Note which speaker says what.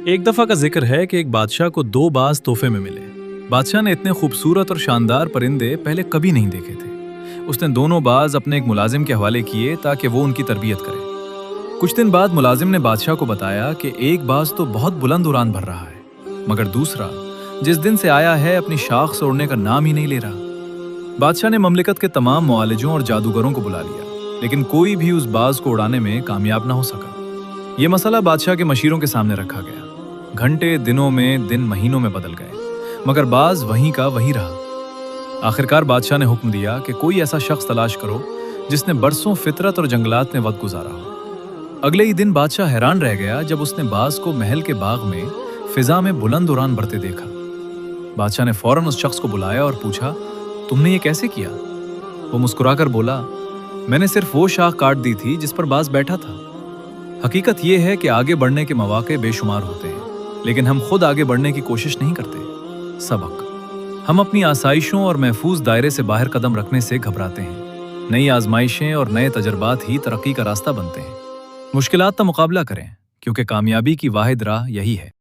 Speaker 1: एक दफा का जिक्र है कि एक बादशाह को दो बाज तोहफे में मिले। बादशाह ने इतने खूबसूरत और शानदार परिंदे पहले कभी नहीं देखे थे। उसने दोनों बाज अपने एक मुलाजिम के हवाले किए ताकि वो उनकी तरबियत करे। कुछ दिन बाद मुलाजिम ने बादशाह को बताया कि एक बाज तो बहुत बुलंद उड़ान भर रहा है, मगर दूसरा जिस दिन से आया है अपनी शाख से उड़ने का नाम ही नहीं ले रहा। बादशाह ने ममलिकत के तमाम मुआलिजों और जादूगरों को बुला लिया, लेकिन कोई भी उस बाज को उड़ाने में कामयाब ना हो सका। ये मसला बादशाह के मशीरों के सामने रखा गया। घंटे दिनों में, दिन महीनों में बदल गए, मगर बाज वहीं का वहीं रहा। आखिरकार बादशाह ने हुक्म दिया कि कोई ऐसा शख्स तलाश करो जिसने बरसों फितरत और जंगलात में वक्त गुजारा हो। अगले ही दिन बादशाह हैरान रह गया जब उसने बाज को महल के बाग में फिजा में बुलंद उड़ान भरते देखा। बादशाह ने फौरन उस शख्स को बुलाया और पूछा, तुमने ये कैसे किया? वो मुस्कुराकर बोला, मैंने सिर्फ वो शाख काट दी थी जिस पर बाज बैठा था। हकीकत यह है कि आगे बढ़ने के मौके बेशुमार होते हैं, लेकिन हम खुद आगे बढ़ने की कोशिश नहीं करते। सबक, हम अपनी आसाइशों और महफूज दायरे से बाहर कदम रखने से घबराते हैं। नई आजमाइशें और नए तजर्बात ही तरक्की का रास्ता बनते हैं। मुश्किलात का मुकाबला करें, क्योंकि कामयाबी की वाहिद राह यही है।